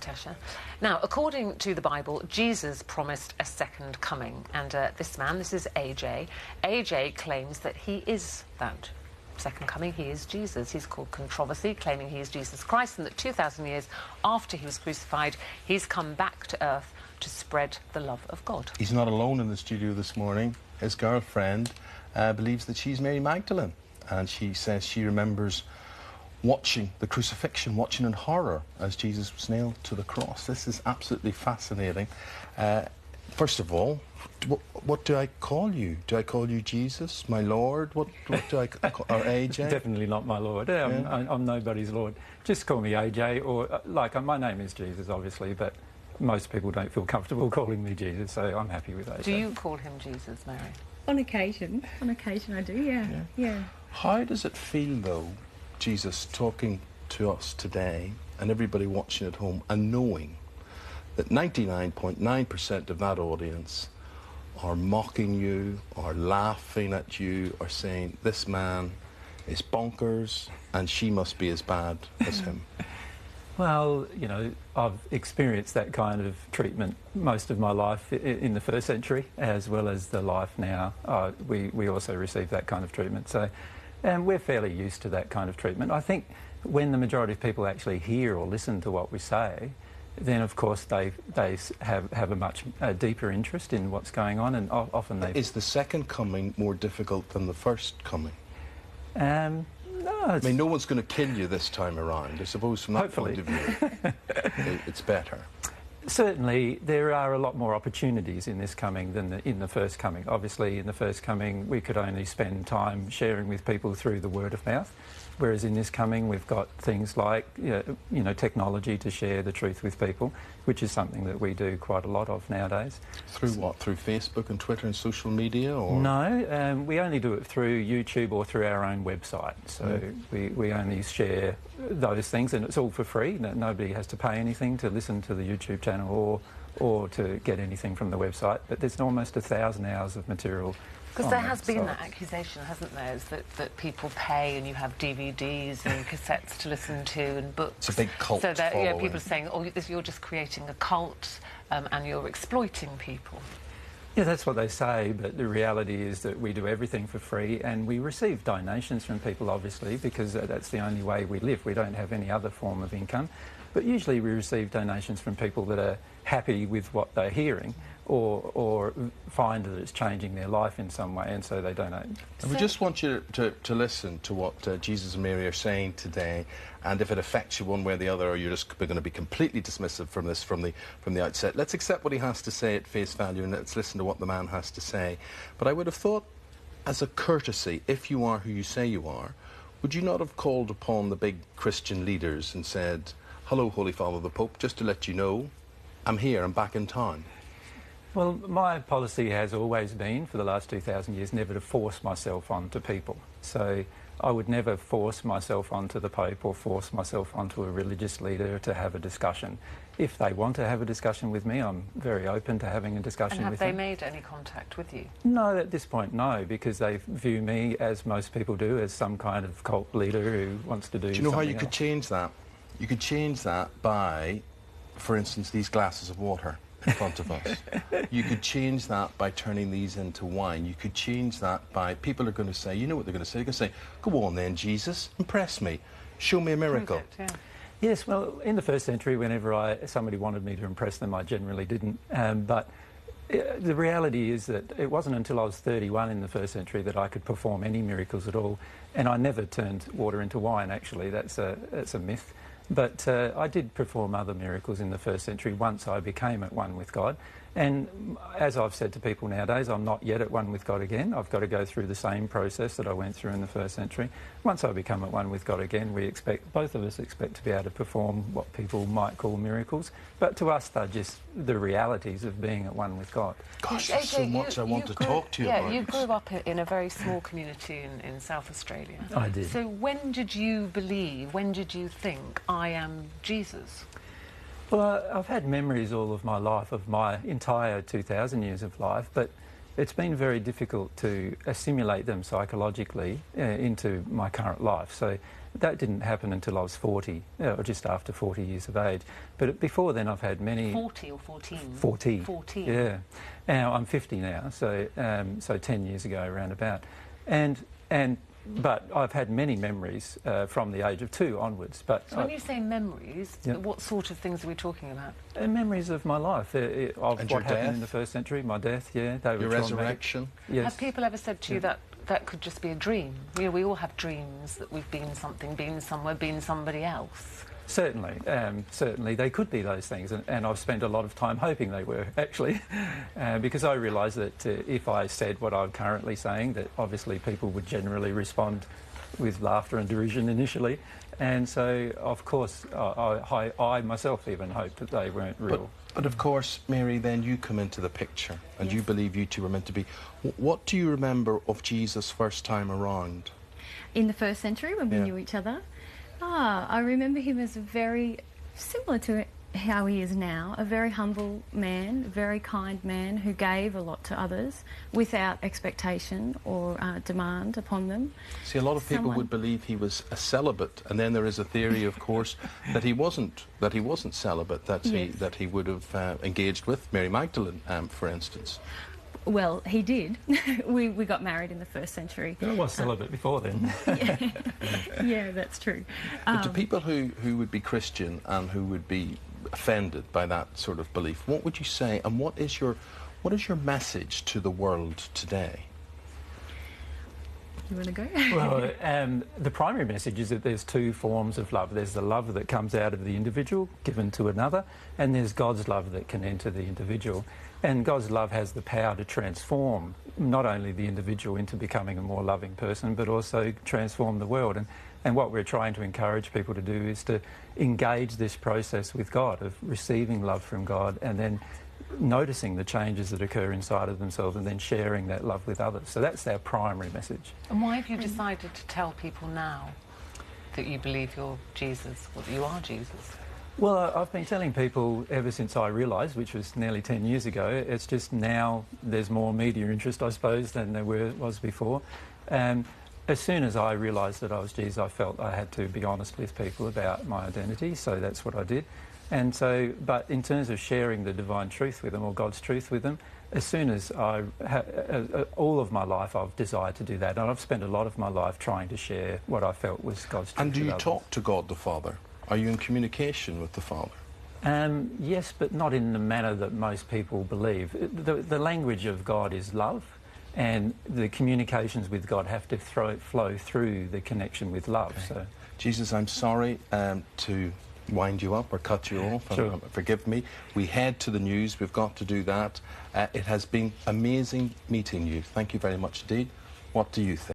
Tesha. Now, according to the Bible, Jesus promised a second coming, and this man, this is AJ. AJ claims that he is that second coming. He is Jesus. He's called Controversy, claiming he is Jesus Christ, and that 2,000 years after he was crucified, he's come back to earth to spread the love of God. He's not alone in the studio this morning. His girlfriend believes that she's Mary Magdalene, and she says she remembers watching the crucifixion, watching in horror as Jesus was nailed to the cross. This is absolutely fascinating. First of all, what do I call you? Do I call you Jesus, my Lord? What do I call, or AJ? Definitely not my Lord. I'm nobody's Lord. Just call me AJ, or my name is Jesus, obviously, but most people don't feel comfortable calling me Jesus, so I'm happy with AJ. Do you call him Jesus, Mary? On occasion I do, yeah. How does it feel, though, Jesus talking to us today and everybody watching at home and knowing that 99.9% of that audience are mocking you, are laughing at you, are saying, this man is bonkers and she must be as bad as him? Well, you know, I've experienced that kind of treatment most of my life in the first century, as well as the life now. We also receive that kind of treatment. So, and we're fairly used to that kind of treatment. I think when the majority of people actually hear or listen to what we say, then of course they have a much deeper interest in what's going on, and often they... Is the second coming more difficult than the first coming? No, I mean, no one's going to kill you this time around. I suppose from that Hopefully. point of view, it's better. Certainly, there are a lot more opportunities in this coming than in the first coming. Obviously, in the first coming, we could only spend time sharing with people through the word of mouth, whereas in this coming, we've got things like, technology to share the truth with people, which is something that we do quite a lot of nowadays. Through what? Through Facebook and Twitter and social media, or...? No, we only do it through YouTube or through our own website. So we only share those things, and it's all for free. Nobody has to pay anything to listen to the YouTube channel or to get anything from the website. But there's almost 1,000 hours of material. Because there has been that accusation, hasn't there, is that people pay and you have DVDs and cassettes to listen to and books. It's a big cult So that, following. people are saying, oh, you're just creating a cult and you're exploiting people. Yeah, that's what they say, but the reality is that we do everything for free, and we receive donations from people, obviously, because that's the only way we live. We don't have any other form of income. But usually we receive donations from people that are happy with what they're hearing, or find that it's changing their life in some way, and so they donate. And we just want you to listen to what Jesus and Mary are saying today, and if it affects you one way or the other, or you're just going to be completely dismissive from this from the outset, let's accept what he has to say at face value, and let's listen to what the man has to say. But I would have thought, as a courtesy, if you are who you say you are, would you not have called upon the big Christian leaders and said, hello, Holy Father the Pope, just to let you know, I'm here, I'm back in town? Well, my policy has always been, for the last 2,000 years, never to force myself onto people. So I would never force myself onto the Pope or force myself onto a religious leader to have a discussion. If they want to have a discussion with me, I'm very open to having a discussion with them. And have they made any contact with you? No, at this point, no, because they view me, as most people do, as some kind of cult leader who wants to do something else. Do you know how you could change that? You could change that by, for instance, these glasses of water in front of us. You could change that by turning these into wine. You could change that by, people are going to say, you know what they're going to say? They're going to say, go on then, Jesus, impress me, show me a miracle. Prove it, yeah. Yes, well, in the first century, whenever somebody wanted me to impress them, I generally didn't. But the reality is that it wasn't until I was 31 in the first century that I could perform any miracles at all. And I never turned water into wine, actually. That's a myth. But I did perform other miracles in the first century once I became at one with God. And as I've said to people nowadays, I'm not yet at one with God again. I've got to go through the same process that I went through in the first century. Once I become at one with God again, both of us expect to be able to perform what people might call miracles. But to us, they're just the realities of being at one with God. Gosh, there's so much I want to talk to you about. Yeah, you grew up in a very small community in South Australia. I did. So when did you believe, when did you think, I am Jesus? Well, I've had memories all of my life, of my entire 2,000 years of life, but it's been very difficult to assimilate them psychologically into my current life. So that didn't happen until I was 40, or just after 40 years of age. But before then I've had many... 40 or 14? 40. 14. Yeah. Now, I'm 50 now, so 10 years ago, around about. But I've had many memories from the age of 2 onwards. But so when you say memories, what sort of things are we talking about? Memories of my life, of what happened in the first century, my death, they were your resurrection. Yes. Have people ever said to you that that could just be a dream? You know, we all have dreams that we've been something, been somewhere, been somebody else. Certainly, certainly they could be those things, and I've spent a lot of time hoping they were, actually, because I realise that if I said what I'm currently saying, that obviously people would generally respond with laughter and derision initially, and so, of course, I myself even hoped that they weren't real. But of course, Mary, then you come into the picture, and you believe you two were meant to be. What do you remember of Jesus' first time around? In the first century, when we knew each other? I remember him as very similar to how he is now, a very humble man, a very kind man who gave a lot to others without expectation or demand upon them. See, a lot of people would believe he was a celibate, and then there is a theory, of course, that he wasn't celibate, that he would have engaged with Mary Magdalene, for instance. Well, he did. we got married in the first century. I was celibate before then. Yeah, that's true. But to people who would be Christian and who would be offended by that sort of belief, what would you say, and what is your message to the world today? You want to go? Well, the primary message is that there's 2 forms of love. There's the love that comes out of the individual, given to another, and there's God's love that can enter the individual. And God's love has the power to transform not only the individual into becoming a more loving person, but also transform the world. And what we're trying to encourage people to do is to engage this process with God, of receiving love from God and then noticing the changes that occur inside of themselves and then sharing that love with others. So that's our primary message. And why have you decided to tell people now that you believe you're Jesus, or that you are Jesus? Well, I've been telling people ever since I realised, which was nearly 10 years ago. It's just now there's more media interest, I suppose, than there was before. As soon as I realised that I was Jesus, I felt I had to be honest with people about my identity, so that's what I did. And so, but in terms of sharing the divine truth with them, or God's truth with them, as soon as all of my life I've desired to do that, and I've spent a lot of my life trying to share what I felt was God's truth. And do you with others. talk to God the Father? Are you in communication with the Father? Yes, but not in the manner that most people believe. The language of God is love, and the communications with God have to flow through the connection with love. Okay. So, Jesus, I'm sorry to wind you up or cut you off. Sure. Forgive me. We head to the news. We've got to do that. It has been amazing meeting you. Thank you very much indeed. What do you think?